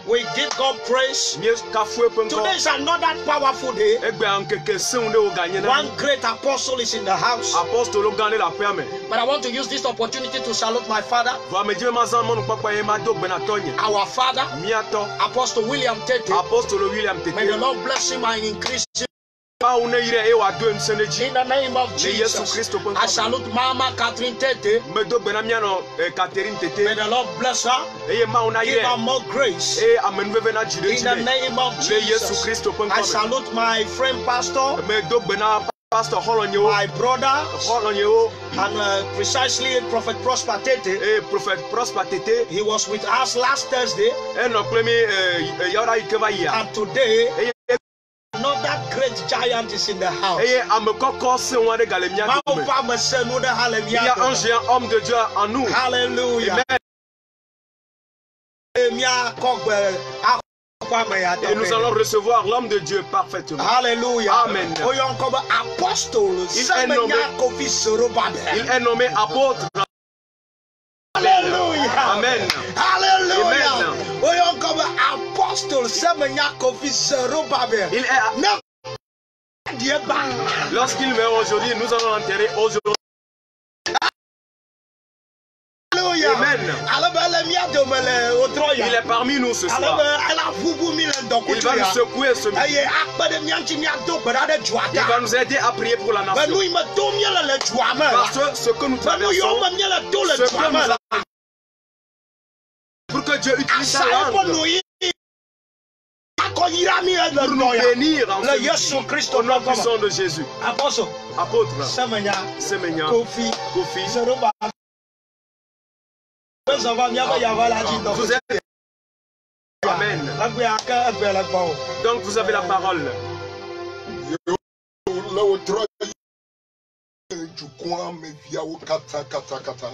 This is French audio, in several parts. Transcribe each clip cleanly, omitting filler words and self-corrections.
We give God praise. Today is another powerful day. One great apostle is in the house. But I want to use this opportunity to salute my father. Our father, Apostle William Tete. May the Lord bless him and increase him. In the name of Jesus, I salute Mama Catherine Tete. May the Lord bless her. Give her more grace. In the name of Jesus, I salute my friend Pastor. My brother and precisely Prophet Prosper Tete. He was with us last Thursday. And today, another great giant is in the house. Il y a un géant homme de Dieu en nous. Hallelujah. Et nous allons recevoir l'homme de Dieu parfaitement. Alléluia. Amen. Il est nommé apôtre. Alléluia. Amen. Alléluia. Lorsqu'il meurt aujourd'hui, nous allons l'enterrer aujourd'hui. Amen. Il est parmi nous ce soir. Il va nous secouer ce midi. Il va nous aider à prier pour la nation. Parce que ce que nous traversons, pour que Dieu utilise sa langue pour nous bénir en Christ au nom puissant de Jésus. Apôtre, Semenya, Kofi, vous êtes... Amen. Donc vous avez la parole.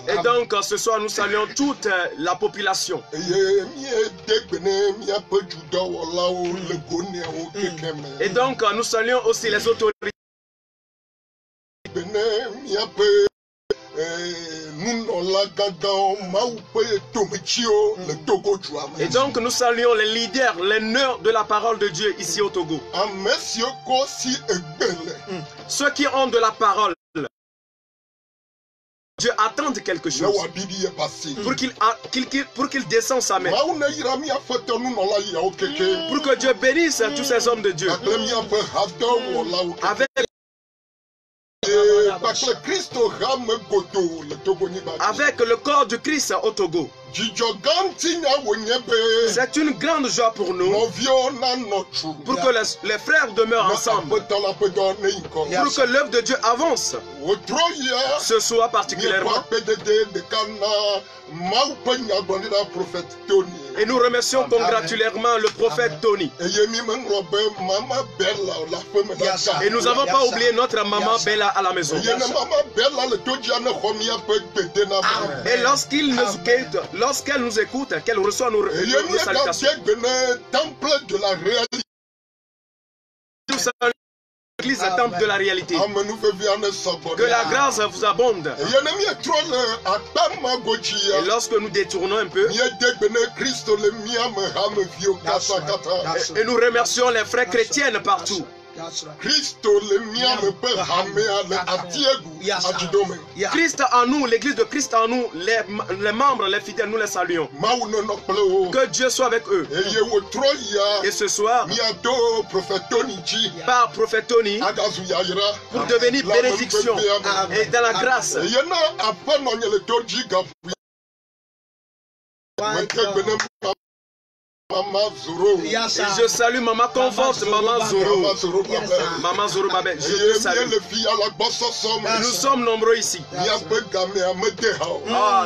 Et donc ce soir nous saluons toute la population. Et donc nous saluons aussi les autorités. Et donc nous saluons les leaders, les nœuds de la parole de Dieu ici au Togo. Ceux qui ont de la parole, Dieu attend quelque chose pour qu'il descende sa main. Pour que Dieu bénisse tous ces hommes de Dieu. Avec le corps du Christ au Togo. C'est une grande joie pour nous. Pour que les frères demeurent ensemble. Pour que l'œuvre de Dieu avance. Ce soir particulièrement. Et nous remercions congratulairement le prophète Tony. Et nous n'avons pas oublié notre maman Bella à la maison. Et lorsqu'elle nous écoute, qu'elle reçoit nos salutations. L'église est temple de la réalité. Que la grâce vous abonde. Et lorsque nous détournons un peu, et nous remercions les frères chrétiens partout. Christ en nous, l'église de Christ en nous, les membres, les fidèles, nous les saluons. Que Dieu soit avec eux. Et ce soir, par prophète Tony, pour devenir bénédiction et dans la grâce. Et je salue Maman Conforte, Maman Zoro. Maman Zoro Babel, je te salue. Nous sommes nombreux ici.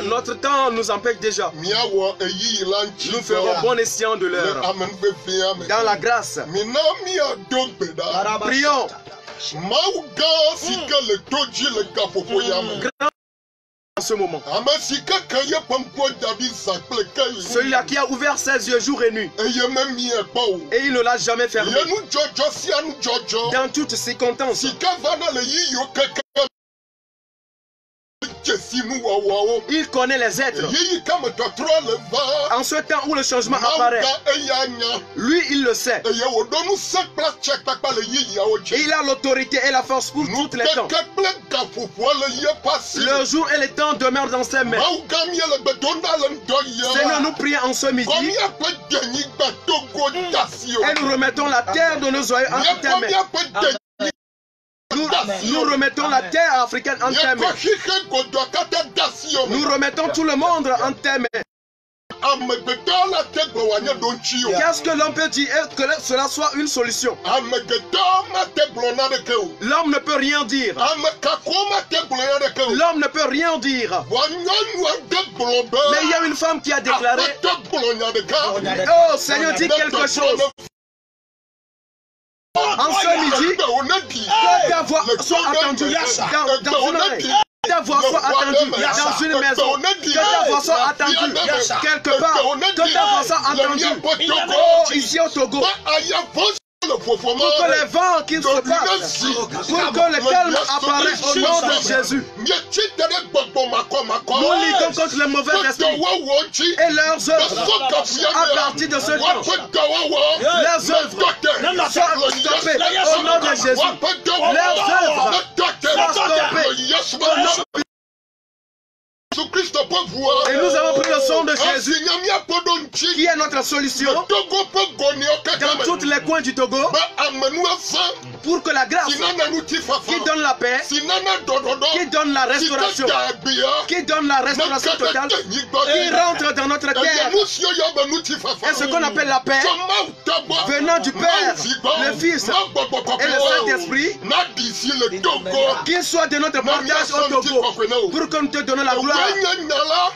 Notre temps nous empêche déjà. Nous ferons bon escient de l'heure. Dans la grâce. Prions. En ce moment. Celui-là qui a ouvert ses yeux jour et nuit. Et il ne l'a jamais fermé. Dans toutes circonstances. Il connaît les êtres. En ce temps où le changement apparaît, lui, il le sait. Et il a l'autorité et la force pour toutes les temps. Le jour et le temps demeurent dans ses mains. Seigneur, nous prions en ce midi. Et nous remettons la terre de nos oeils en tes mains. Nous remettons la terre africaine en tes mains. Nous remettons tout le monde en tes mains. Qu'est-ce que l'homme peut dire que cela soit une solution? L'homme ne peut rien dire. L'homme ne peut rien dire. Mais il y a une femme qui a déclaré: oh Seigneur, dis quelque chose. En ce midi, que ta voix soit entendue dans une oreille. Que ta voix soit attendue dans une maison. Que ta voix soit attendue quelque part. Que ta voix soit entendue. Oh, ici au Togo. Pour que les vents qui se passent, pour que le calme apparaisse au nom de Jésus. Nous luttons contre les mauvais esprits et leurs œuvres. À partir de ce temps, leurs œuvres soient stoppées au nom de Jésus. Leurs œuvres soient stoppées au nom de et nous avons pris le sang de Jésus qui est notre solution dans tous les coins du Togo pour que la grâce qui donne la paix, qui donne la restauration, qui donne la restauration totale, qui rentre dans notre terre. Et ce qu'on appelle la paix venant du Père, le Fils et le Saint-Esprit, qu'il soit de notre partage au Togo pour que nous te donnons la gloire.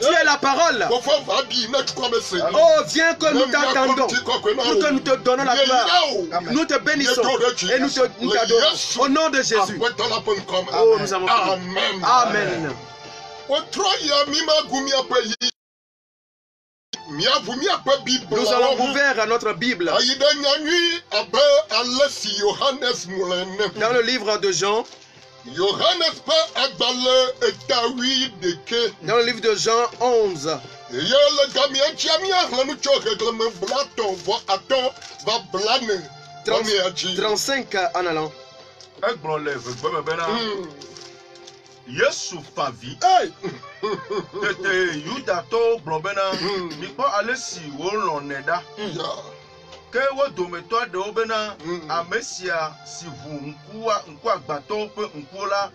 Tu es la parole. Oh, viens que nous t'attendons pour que nous te donnons la gloire. Nous te bénissons et nous t'adorons. Au nom de Jésus. Oh, nous avons prié. Amen. Nous allons ouvrir notre Bible dans le livre de Jean. Dans le livre de Jean 11. 35 en allant. Yesu favi. Tete yudato blobena. Mikpo alesi woloneda. Que wo dometo de obena amesia si vu nku agbato pe nkuola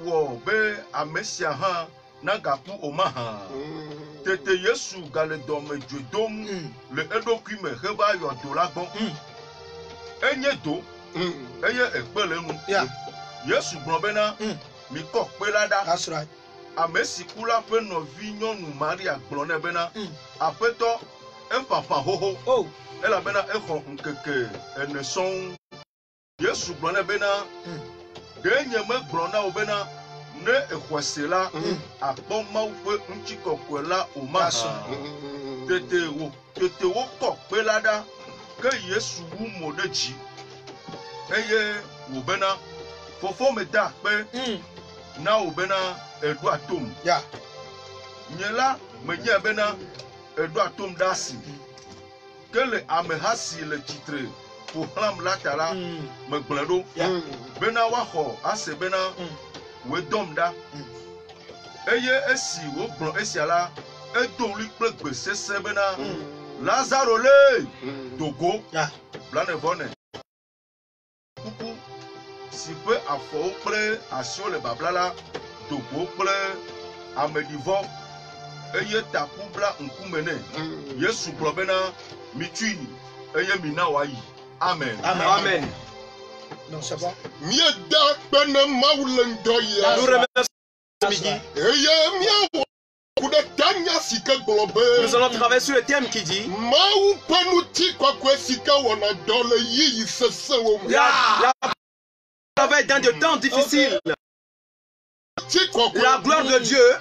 wo be amesia ha na gapu omaha. Tete Yesu gale dome dwedom le edokui me heba yo dolagbon. Enye do eye ekpele nu. Yesu blobena mi kok pelada. That's right. Amesi kula pe novi nyonu Maria glone bena apeto un papa hoho. Oh, elle a bena echo nkeke ene son. Yesu blona bena de nyeme blona obena ne ekwasela akpoma upe nchikokwela oma. Tete wo kokpelada ke Yesu wu modeji. Eye wo bena fofo meda pe na obena edu atom. Yeah. Nyela menye bena edo atom dasi que le amehasi le titre pour ram latara me gblado bena wa ho ase bena we domda eye esi wo gbon esiala edo li plegbe sese bena Lazaro le Togo blane vone kuku si peu afo pre asio le bablala Togo pre amedivo eye takubla nkumene Yesu blobena mituni eye mina wayi. Amen. Amen. Non, c'est bon. Mieda bena maulendo ya. Nous remercions midi. Nous allons travailler sur le thème qui dit la travail dans des temps difficiles. La gloire de Dieu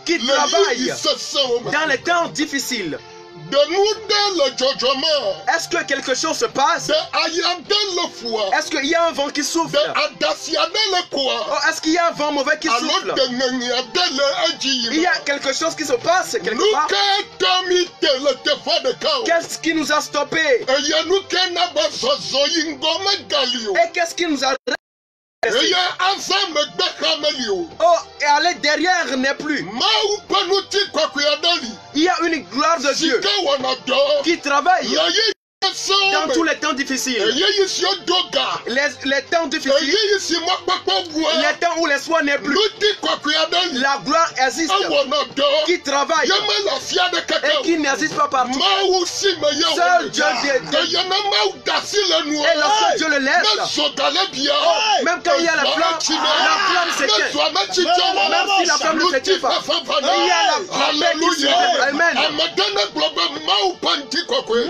qui travaille dans les temps difficiles. Est-ce que quelque chose se passe? Est-ce qu'il y a un vent qui souffle? Est-ce qu'il y a un vent mauvais qui souffle? Il y a quelque chose qui se passe quelque part. Qu'est-ce qui nous a stoppés? Et qu'est-ce qui nous a... Oh, et aller derrière n'est plus. Il y a une gloire de Dieu qui travaille dans tous les temps difficiles. Les temps difficiles, les temps où l'espoir n'est plus, la gloire existe, qui travaille et qui n'existe pas partout. Seul Dieu et lorsque Dieu le laisse, même quand il y a la flamme s'éteint. Même si la flamme ne s'éteint pas, il y a la paix qui s'éteint. Amen.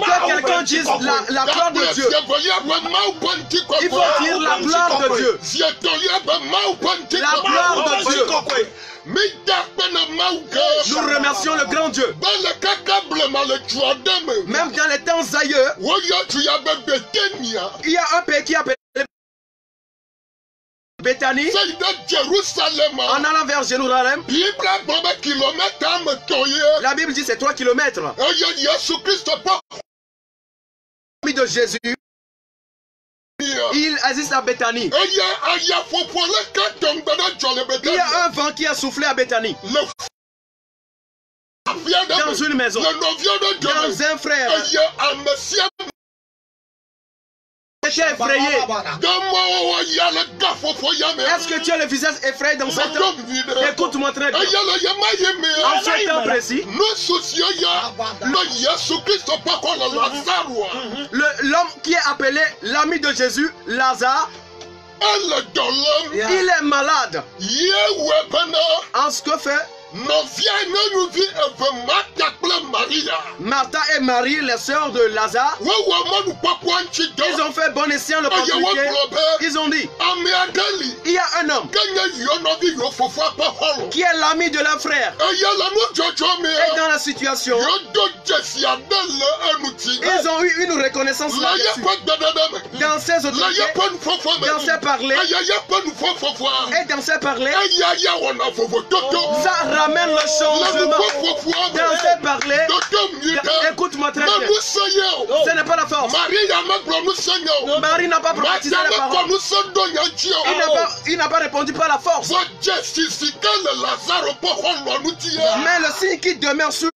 Que quelqu'un dise la gloire de Dieu. Il faut dire la gloire de Dieu. La gloire de Dieu. Nous remercions le grand Dieu. Même dans les temps ailleurs, il y a un pays qui appelle Bethanie, en allant vers Jérusalem. La Bible dit c'est 3 kilomètres. De Jésus, il existe à Bethanie. Il y a un vent qui a soufflé à Bethanie. Dans une maison, dans un frère. J'étais effrayé. Est-ce que tu as le visage effrayé dans ce temps? Écoute-moi très bien. En ce temps précis, l'homme qui est appelé l'ami de Jésus, Lazare, il est malade. En ce que fait Martha et Marie, les sœurs de Lazare, ils ont fait bon escient l'opportunité. Ils ont dit, il y a un homme qui est l'ami de leur frère. Et dans la situation, ils ont eu une reconnaissance là-dessus. Dans ses autorités, dans ses parlers, et dans ses parlers, ça ramène le changement. Dans ses parler, écoute-moi très bien. Ce n'est pas la force. Marie n'a pas prophétisé la parole. Il n'a pas répondu par la force. Mais le signe qui demeure sur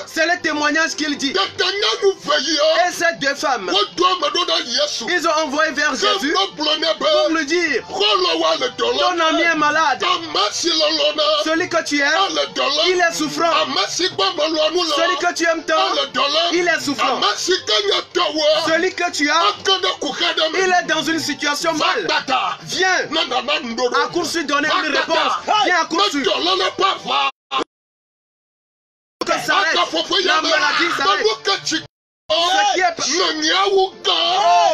c'est le témoignage qu'il dit. Et ces deux femmes, ils ont envoyé vers Jésus pour lui dire, ton ami est malade. Celui que tu aimes, il est souffrant. Celui que tu aimes tant, il est souffrant. Celui que tu as, il est dans une situation mal. Viens, accoursu donner une réponse. Viens, accoursu. Que s'arrête, la maladie s'arrête. Oh,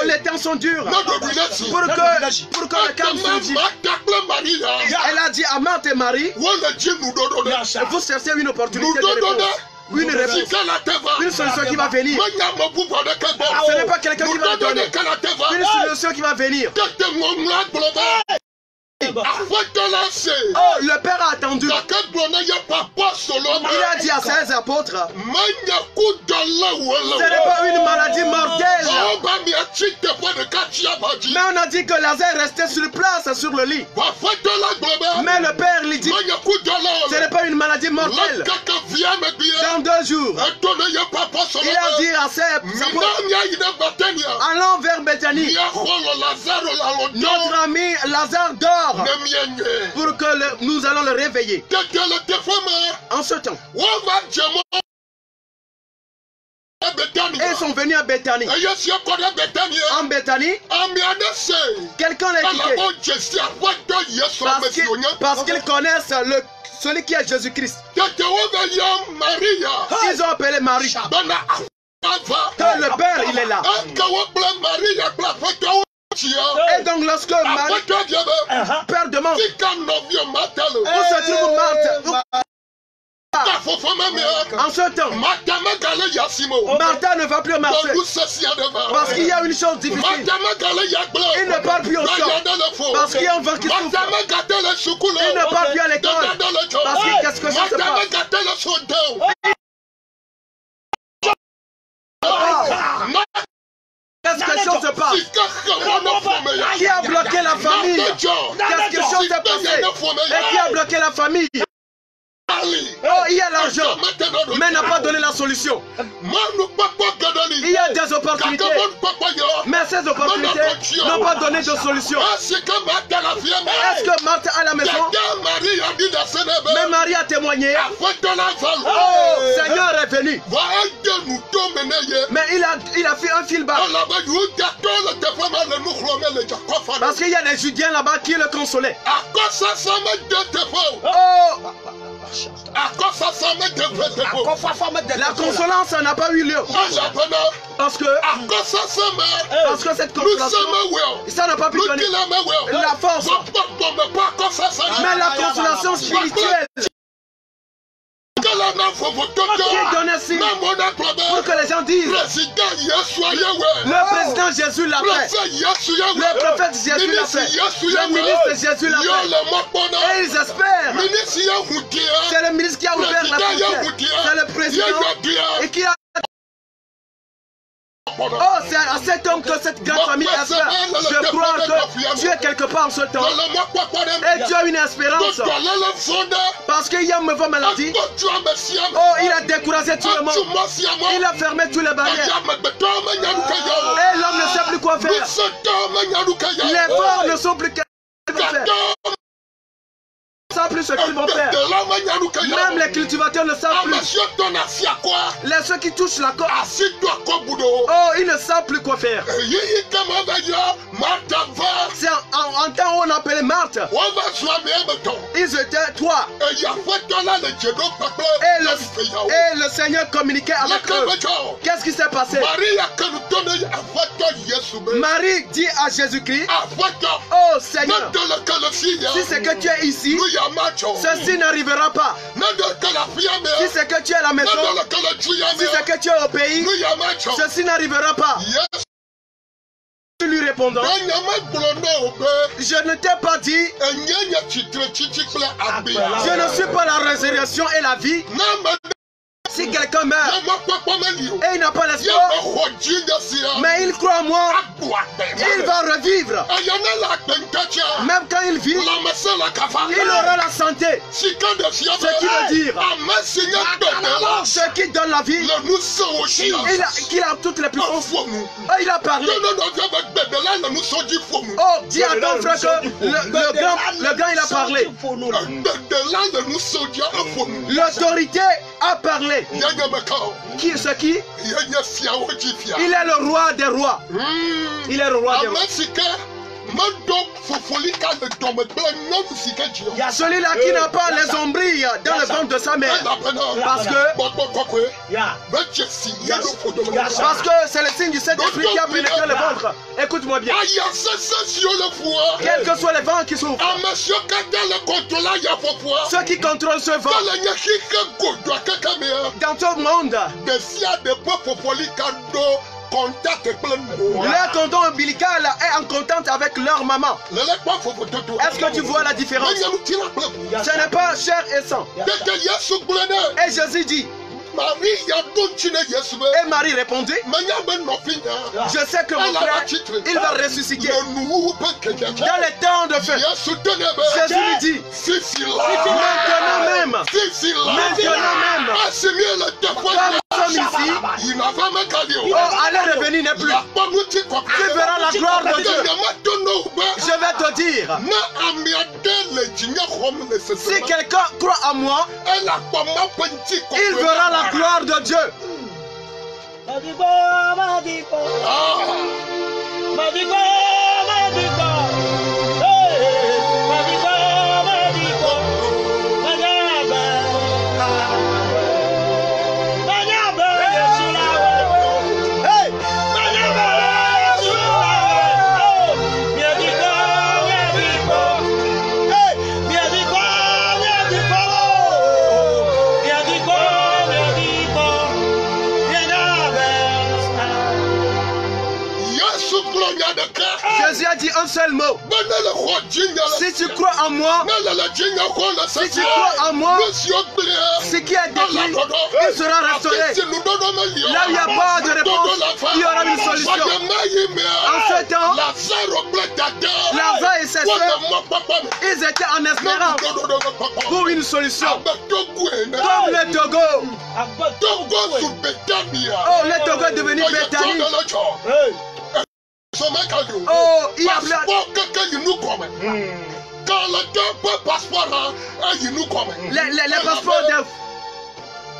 les temps sont durs. Pour que le calme se dise. Elle a dit à Marthe et Marie, vous cherchez une opportunité de réponse. Une réponse, une solution qui va venir. Ce n'est pas quelqu'un qui va donner. Une solution qui va venir. Oh, le Père a attendu. Il a dit à ses apôtres, ce n'est pas une maladie mortelle. Mais on a dit que Lazare restait sur place, sur le lit. Mais le Père lui dit, ce n'est pas une maladie mortelle. Dans 2 jours, il a dit à ses apôtres, allons vers Bethanie. Notre ami Lazare dort. Pour que nous allons le réveiller. En ce temps, ils sont venus à Bethanie. En Bethanie, quelqu'un l'a quitté. Parce qu'ils connaissent celui qui est Jésus-Christ. Ils ont appelé Marie. Que le Père, il est là. Et donc lorsque Marie, Père demande, où se trouve Marthe? En ce temps, Martha ne va plus marcher. Parce qu'il y a une chose difficile. Il ne parle plus au corps. Parce qu'il y a un vent qui souffle. Il ne parle plus à l'école. Parce que qu'est-ce que ça se passe? Quelque chose se passe. Qui a bloqué la famille? Quelque chose s'est passé. Et qui a bloqué la famille? Oh, il y a l'argent, mais n'a pas donné la solution. Il y a des opportunités, mais ces opportunités n'ont pas donné de solution. Est-ce que Marthe à la maison? Mais Marie a témoigné. Oh, Seigneur est venu. Mais il a fait un fil bas. Parce qu'il y a des Judiens là-bas qui le consolaient. Oh, la consolance n'a pas eu lieu. Parce que cette consolation, ça n'a pas pu donner la force. Mais la consolation spirituelle qui donnait signe pour que les gens disent le président Jésus l'a fait, le prophète Jésus l'a fait, le ministre Jésus l'a fait. Et ils espèrent. C'est le ministre qui a ouvert la frontière, c'est le président et qui a... Oh, c'est à cet homme que cette grande famille espère. Je crois que tu es quelque part en ce temps. Et tu as une espérance. Parce qu'il y a une mauvaise maladie. Oh, il a découragé tout le monde. Il a fermé tous les barrières. Et l'homme ne sait plus quoi faire. Les forts ne sont plus qu'à faire. Ne savent plus ce qu'ils vont faire. Même les cultivateurs ne savent plus. Ceux qui touchent la corde. Oh, ils ne savent plus quoi faire. C'est en temps où on appelait Marthe. Ils étaient trois. Et le Seigneur communiquait avec eux. Qu'est-ce qui s'est passé? Marie dit à Jésus-Christ, oh Seigneur, si c'est que tu es ici, ceci n'arrivera pas. Si c'est que tu es à la maison, si c'est que tu es au pays, ceci n'arrivera pas. Lui répondant, je ne t'ai pas dit, je ne suis pas la résurrection et la vie. Si quelqu'un meurt et il n'a pas l'espoir, mais il croit en moi, il va revivre. Même quand il vit, il aura la santé. Ce qui veut dire, ce qui donne la vie, qu'il a toutes les puissances. Oh, il a parlé. Oh, dis à ton frère que le grand il a parlé. L'autorité a parlé. Qui est ce qui? Il est le roi des rois. Il est le roi des rois. Celui-là qui n'a pas les ombrilles dans le ventre de sa mère. Parce que c'est le signe du Saint-Esprit qui a pénétré le ventre. Écoute-moi bien. Quels que soient les vents qui souffrent, ceux qui contrôlent ce vent dans tout le monde, leur cordon ombilical est en contact avec leur maman. Est-ce que tu vois la différence? Ce n'est pas chair et sang. Et Jésus dit, et Marie répondit, je sais que mon frère, il va ressusciter. Dans les temps de feu, Jésus lui dit, maintenant même, comme nous sommes ici, oh, aller revenir n'est plus. Tu verras la gloire de Dieu. Je vais te dire, si quelqu'un croit en moi, il verra la gloire de Dieu. Yeah. Jésus a dit un seul mot. Si tu crois en moi, si tu crois en moi, ce qui est détruit, il sera restauré. Là où il n'y a pas de réponse, il y aura une solution. En ce temps, Lazare et ses soeurs, ils étaient en espérance pour une solution. Comme le Togo. Oh, le Togo est devenu Bethanie. Oh, il y a les passeports de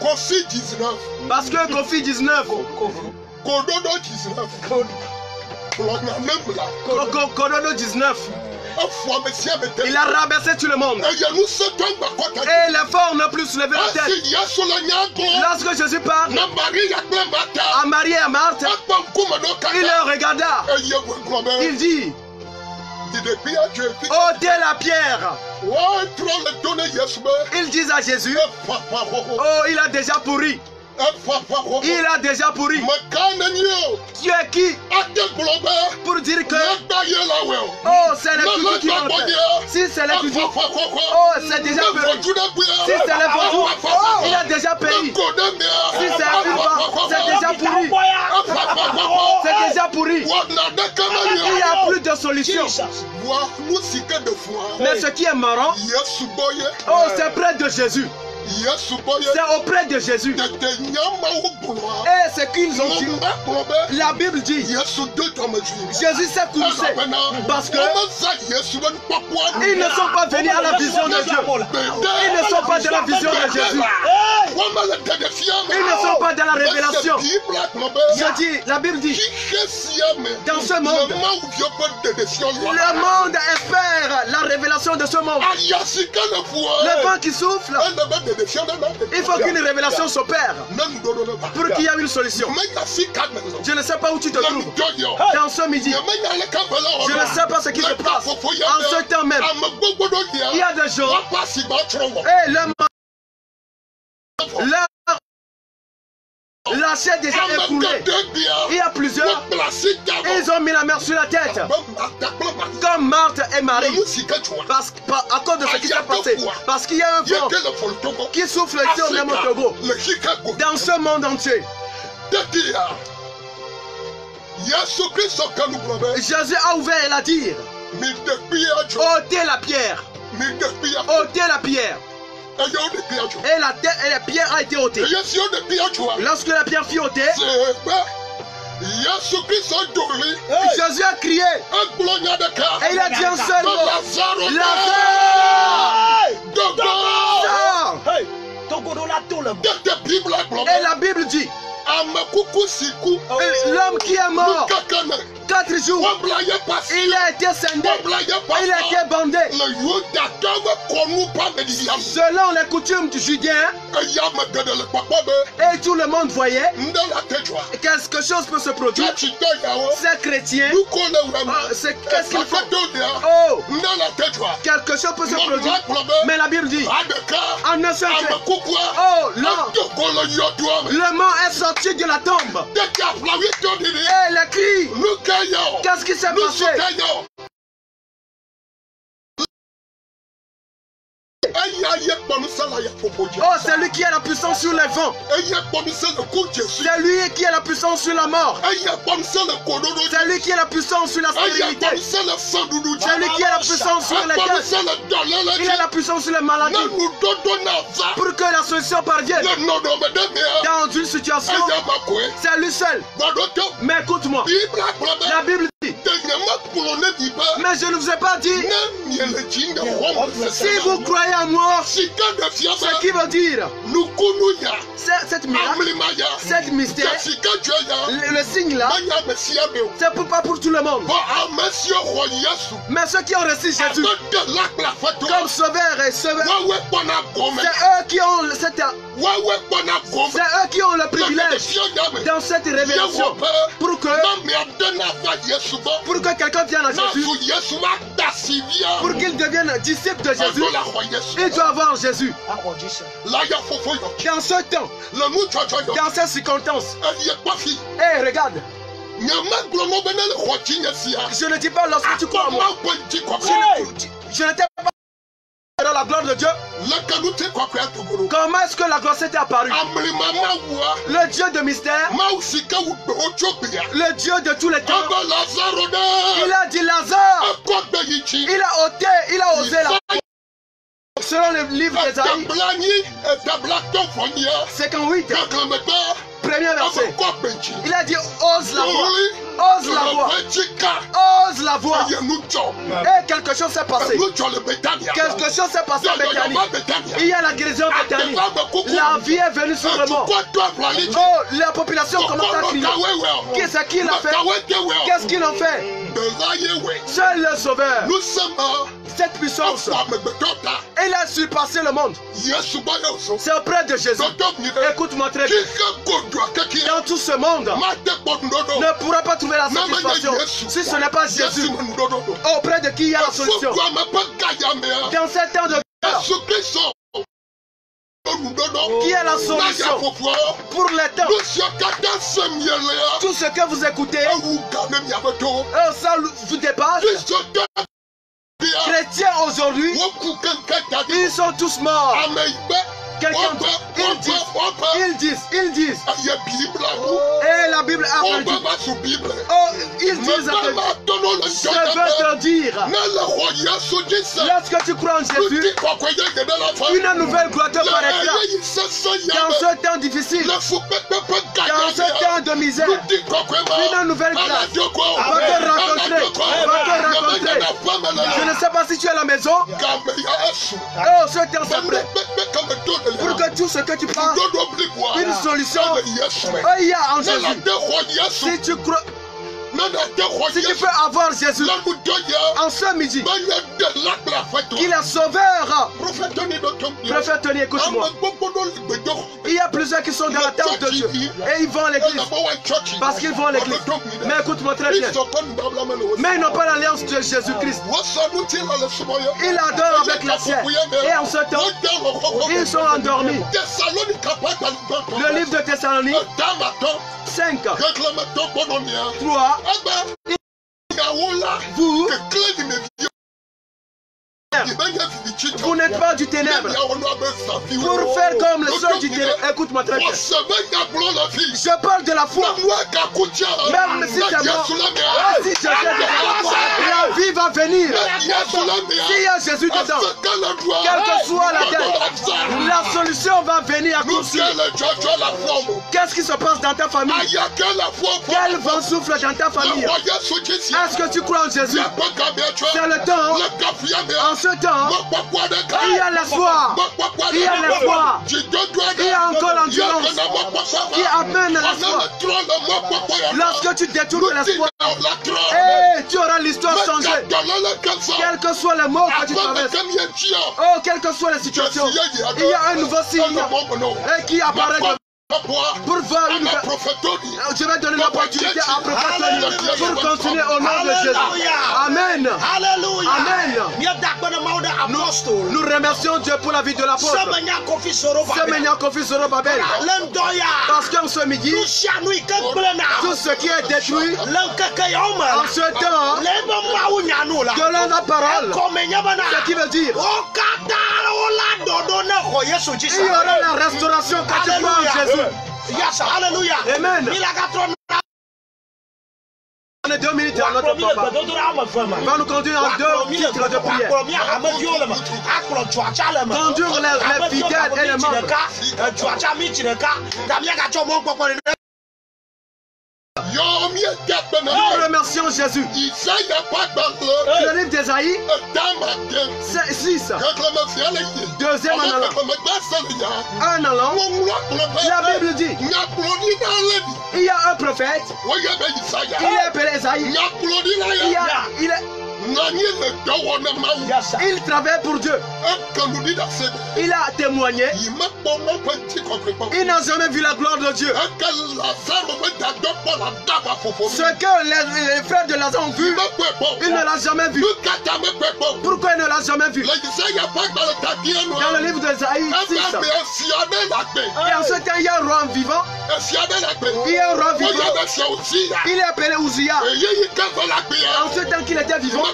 Covid-19. Parce que Covid-19. Corona 19. Il a rabaissé tout le monde. Et les forts n'ont plus soulevé la tête. Lorsque Jésus parle à Marie et à Marthe, il leur regarda. Il dit: ôtez la pierre. Ils disent à Jésus: oh, il a déjà pourri. Il a déjà pourri. Tu es qui pour dire que oh, c'est les tout qui entrent. Si c'est les tout, oh, c'est déjà payé. Si c'est les vaudous, oh, il a déjà payé. Si c'est une fois, c'est déjà pourri. C'est déjà pourri. Il n'y a plus de solution. Mais ce qui est marrant, oh, c'est près de Jésus. C'est auprès de Jésus. Et ce qu'ils ont dit, la Bible dit, Jésus s'est couché parce que ils ne sont pas venus à la vision de Dieu. Ils ne sont pas dans la vision de Jésus. Ils ne sont pas dans la révélation. Je dis, la Bible dit, dans ce monde, le monde espère la révélation de ce monde. Le vent qui souffle, il faut qu'une révélation s'opère pour qu'il y ait une solution. Je ne sais pas où tu te trouves dans ce midi. Je ne sais pas ce qui se passe. En ce temps même, il y a des gens et la chair déjà écoulée. Il y a plusieurs. Ils ont mis la main sur la tête. Comme Marthe et Marie. À cause de ce qui s'est passé. Parce qu'il y a un vent qui souffle ici au même Togo. Dans ce monde entier. Jésus a ouvert et l'a dit: ôtez la pierre. Ôtez la pierre. Et la pierre a été ôtée. Lorsque la pierre fut ôtée, Jésus a crié. Et il a dit un seul mot: et la Bible dit: l'homme qui est mort 4 jours, il a été scindé, il a été bandé. Selon les coutumes du Judéen, et tout le monde voyait, quelque chose peut se produire. Ces chrétiens, qu'est-ce qu'il faut? Oh, quelque chose peut se produire. Mais la Bible dit, en un seul trait, oh, le mort est sorti de la tombe. Et le cri, qu'est-ce qui s'est passé? Oh, c'est lui qui a la puissance sur les vents. C'est lui qui a la puissance sur la mort. C'est lui qui a la puissance sur la stérilité. C'est lui qui a la puissance sur les dettes. Il a la puissance sur les maladies. Pour que la solution parvienne dans une situation, c'est lui seul. Mais écoute-moi, la Bible dit, mais je ne vous ai pas dit, si vous croyez en moi, ce qui veut dire cette mystère, le signe là, c'est pas pour tout le monde. Mais ceux qui ont reçu Jésus comme sauveur et sauveur, c'est eux qui ont le privilège dans cette révélation pour que quelqu'un vienne à Jésus, pour qu'il devienne disciple de Jésus. Il doit avoir Jésus. Dans ce temps, dans ces circonstances, et regarde, Je ne dis pas lorsque tu crois en moi. Je n'étais pas dans la gloire de Dieu. Comment est-ce que la gloire s'était apparue? Le Dieu de mystère, le Dieu de tous les temps. Il a dit Lazare. Il a ôté, il a osé la. Selon le livre d'Ésaïe 58, premier verset, il a dit ose la voix, ose la voix, ose la voix. Et quelque chose s'est passé. Quelque chose s'est passé à Béthanie. Il y a la guérison à Béthanie. La vie est venue sur le monde. Oh, la population commence à crier. Qu'est-ce qu'il a fait? Qu'est-ce qu'ils ont fait? Seul le Sauveur. Cette puissance, il a surpassé le monde. C'est auprès de Jésus. Écoute-moi très bien. Dans tout ce monde, ne pourra pas trouver la satisfaction si ce n'est pas Jésus. Auprès de qui il y a la solution. Dans ces temps de guerre, qui est la solution pour les temps? Tout ce que vous écoutez, ça vous dépasse. Chrétiens aujourd'hui, ils sont tous morts. Quelqu'un dit, ils disent. Et la Bible a dit. Oh, ils disent je veux te dire. Lorsque tu crois en Jésus, une nouvelle gloire te paraîtra. Dans ce temps difficile, dans ce temps de misère, une nouvelle grâce va te rencontrer. Je ne sais pas si tu es à la maison. Oh, ce temps c'est prêt. Pour que tout ce que tu penses, une solution, il y a en Jésus. Si tu crois, si tu peux avoir Jésus en ce midi, qu'il est sauveur. Prophète Tony, écoute-moi. Il y a plusieurs qui sont dans la tente de Dieu et ils vont à l'église parce qu'ils vont à l'église. Mais écoute-moi très bien. Mais ils n'ont pas l'alliance de Jésus-Christ. Ils adorent avec la sienne. Et en ce temps, ils sont endormis. Le livre de Thessalonique 5, 3. Vous n'êtes pas du ténèbre pour faire comme les soeurs du ténèbre. Écoute-moi très bien. Je parle de la foi. Même si c'est mort, si je la vie va venir. S'il y a Jésus dedans, quelle que soit la dette, la solution va venir à coup sûr. Qu'est-ce qui se passe dans ta famille? Quel vent souffle dans ta famille? Est-ce que tu crois en Jésus? C'est le temps. En ce temps, il y a l'espoir. Il y a l'espoir. Il y a encore l'endurance qui amène l'espoir. Lorsque tu détournes l'espoir, tu auras l'histoire changée. Quels que soient les mots que tu traverses, oh, quelles que soient les situations, il y a un nouveau signe qui apparaît de pour voir une... Je vais donner l'opportunité à Prophète pour continuer au nom de Jésus. Amen. Amen. Nous remercions Dieu pour la vie de l'apôtre Semenya Kofi Soro Babel. Parce qu'en ce midi, tout ce qui est détruit en ce temps de la parole, ce qui veut dire il y aura la restauration quand tu crois en Jésus. Yes, hallelujah. Amen. 2 minutes à notre papa. Va nous conduire en 2 titres de prière. Conduire les fidèles et les membres. Nous remercions Jésus. Le livre d'Ésaïe 6, deuxième année. Un an. La Bible dit il y a un prophète. Il est appelé Ésaïe. Il travaille pour Dieu. Il a témoigné. Il n'a jamais vu la gloire de Dieu. Ce que les frères de Lazare ont vu, il ne l'a jamais vu. Pourquoi il ne l'a jamais vu? Dans le livre d'Ésaïe 6. Et en ce temps, il y a un roi vivant. Il est un roi vivant. Il est appelé Ouzia. En ce temps qu'il était vivant,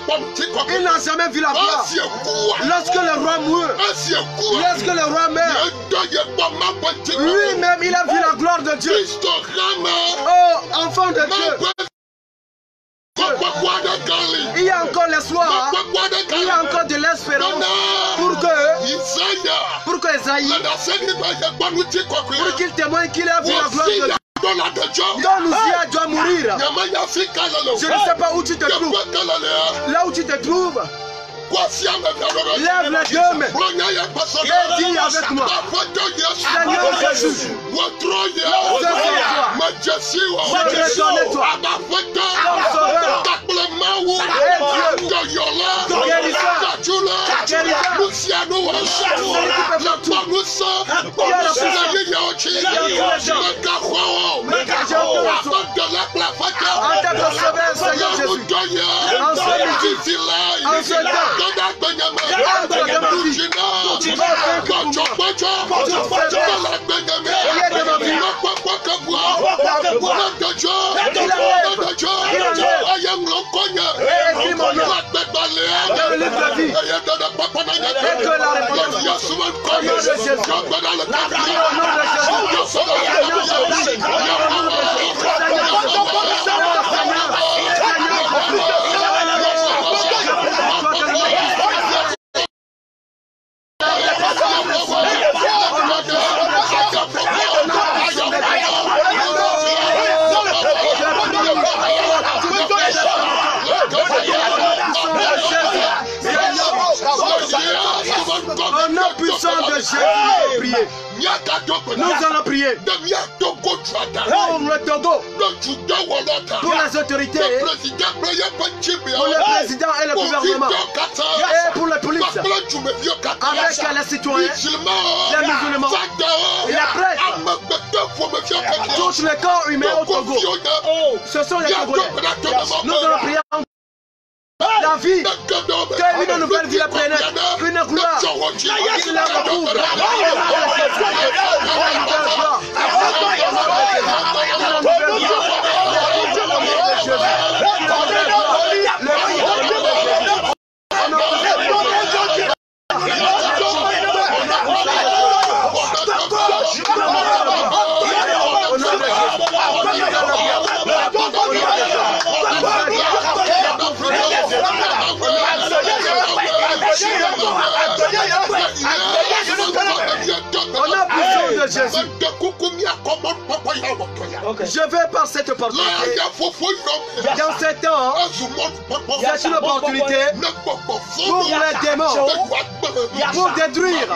il n'a jamais vu la gloire. Lorsque le roi meurt, lui-même il a vu la gloire de Dieu. Oh, enfant de Dieu. Il y a encore l'espoir, il y a encore de l'espérance pour que Esaïe, pour qu'il témoigne qu'il a vu la gloire de Dieu. Don Ouzia doit mourir. Je ne sais pas où tu te trouves. Là où tu te trouves, lève les deux mains et dis avec moi: Seigneur Jésus, je reconnais toi comme sauveur et Dieu, guérisseur, au nom puissant de Jésus, prier. Nous allons prier pour le Togo, pour les autorités, pour le président et le gouvernement, et pour la police, avec les citoyens, les musulmans, les prêtres, tous les corps humains au Togo. Ce sont les Togolais. Nous allons prier la vie, qu'une nouvelle vie la prenne, une gloire, qu'il la recouvre. Jésus. Je vais par cette opportunité. Dans ces temps, c'est une opportunité pour les démons, pour détruire.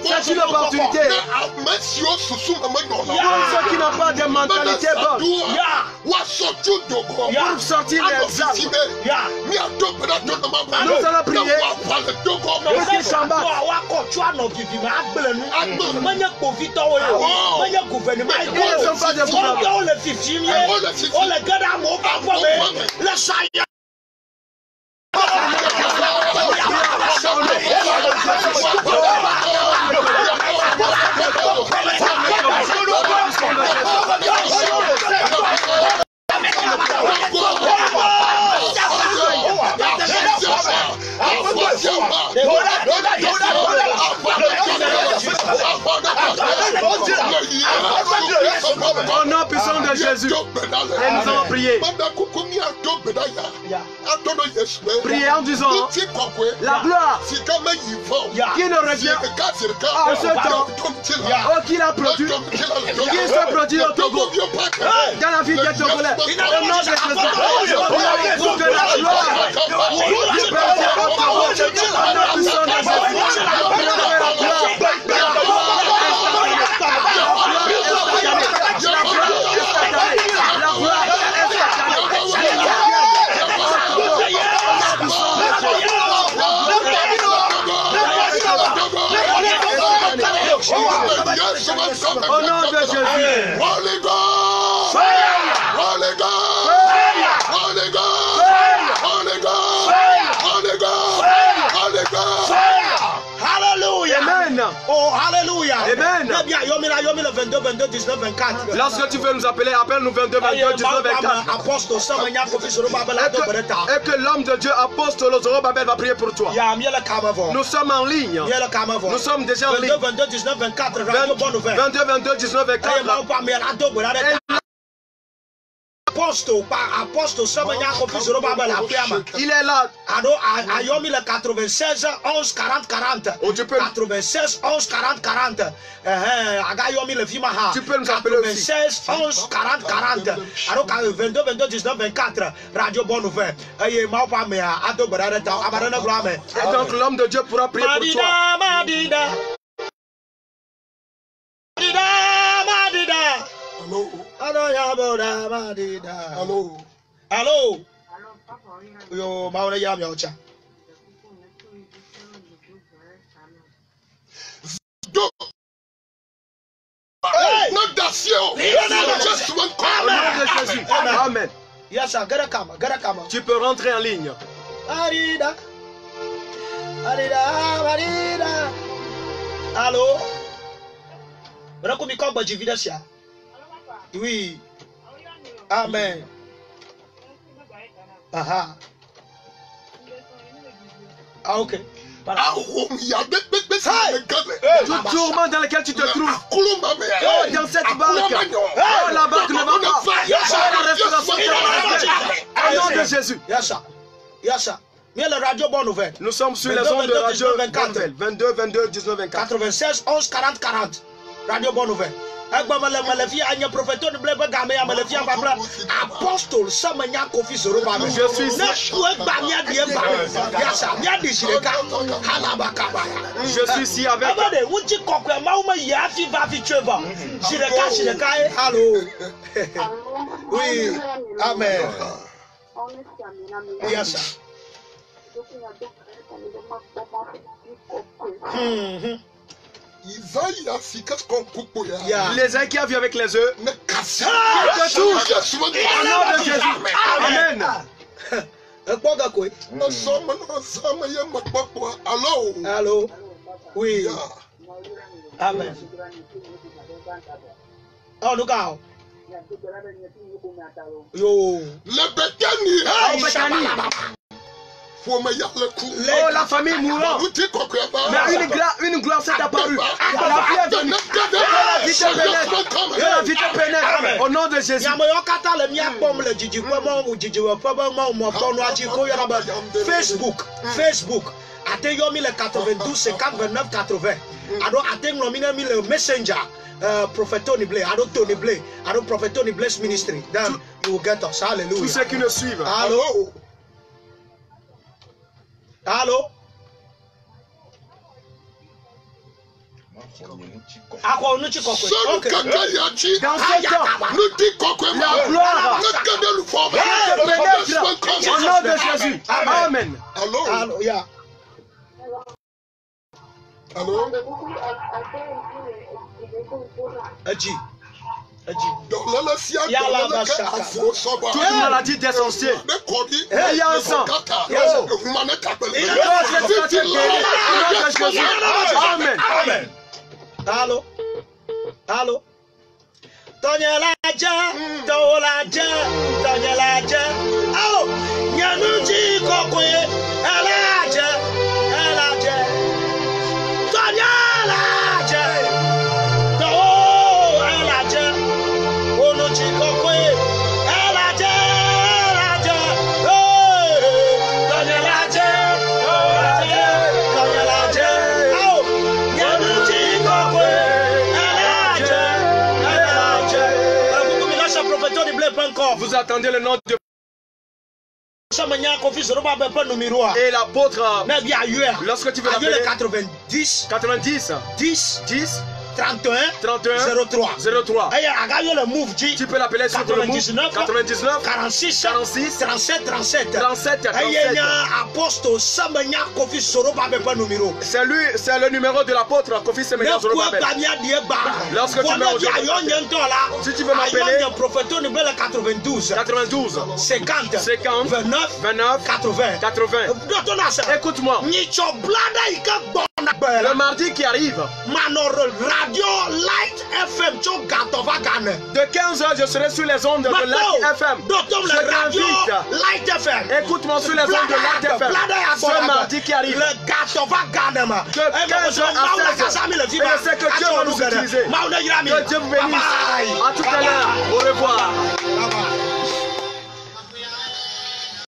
C'est une opportunité pour ceux qui n'ont pas de mentalité bonne, pour sortir les âmes. Nous allons prier pour qu'ils s'embattent. Au nom puissant de Jésus, et nous allons prier. Priez en disant: la gloire qui ne revient en ce temps qu'il a produit, qui se produit au Togo, dans la vie des Togolais. Au nom de Jésus, pour que la gloire du Père au Togo, au nom puissant de Jésus, au nom de Jésus. Holy God! Holy God! Holy God! Holy God! Holy God! Holy God! Hallelujah! Amen. Oh, hallelujah! Amen. Le 22, 22, 19, 24. Lorsque tu veux nous appeler, appelle-nous 22, 22, 19, 24. Et que l'homme de Dieu, apôtre Zorobabel, va prier pour toi. Nous sommes en ligne. Nous sommes déjà en ligne. 22, 19, 24. 22, 22, 19, 24. Il est là. Ayomi le 96 11 40 40. 96 11 40 40. Agayomi le Fimaha. Tu peux nous appeler aussi. 96 11 40 40. Alors 22 22 19 24. Radio Bonne Nouvelle. Et donc l'homme de Dieu pourra prier pour toi. Allô. Allô. Yo, maona ya miocha. Amen. Yes, Garakama. Tu peux rentrer en ligne. Arida. Allô. Oui. Amen. Aha. Ah, ok. Tout tourment dans lequel tu te trouves. Oh, dans cette barque. Oh, la barque ne va pas. La restauration au nom de Jésus. Yassa. Mais la radio Bonne Nouvelle. Nous sommes sur les ondes de radio Bonne Nouvelle. 22, 22, 19, 24. 96, 11, 40, 40. Radio Bonne Nouvelle. Apostole Samanya Kofi Zorobabel. Je suis ici. Je suis ici avec. Allô. Oui. Amen. Yes. Les uns qui a vu avec les œufs. Que tout. Au nom de Jésus. Amen. Allô. Oui. Amen. Oh, nous gars. Yo. Oh, la famille mourant. Mais une gloire s'est apparue. La vie te pénètre. Au nom de Jésus. Facebook. Ateyomi le 92 50 29 80. Alors ateyomi le Messenger. Prophet Tony Blay, I don't Tony Blay, I don't Prophet Tony Blay's ministry. Then you will get us. Hallelujah. Tous ceux qui nous suivent. Allô. Allô. Dans ce temps, la gloire te pénètre au nom de Jésus. Amen. Allô. Allô. Yeah. Allô. Adji. Toute maladie d'essentiel. Il y a un sang. Amen. Allô. Allô. Oh, Nyanuji Kokwe, Elaja. Vous attendez le nom de et l'apôtre, lorsque tu veux l'appeler 90 10 31 03. Tu peux l'appeler sur le move 99 46 37. C'est lui, c'est le numéro de l'apôtre Kofi Semenya Zorobabel. Lorsque tu mets aujourd'hui, si tu veux m'appeler 92 50 29 80. Écoute-moi. Le mardi qui arrive, radio Light FM cho Gatova Ghana. De 15h, je serai sur les ondes de Light FM. Je radio Light FM. Écoute-moi sur les ondes de Light FM. Ce mardi qui arrive. Le Gatova Ghana. De 15h à 16h. Et je sais que Dieu va nous utiliser. Que Dieu vous bénisse. À tout à l'heure. Au revoir.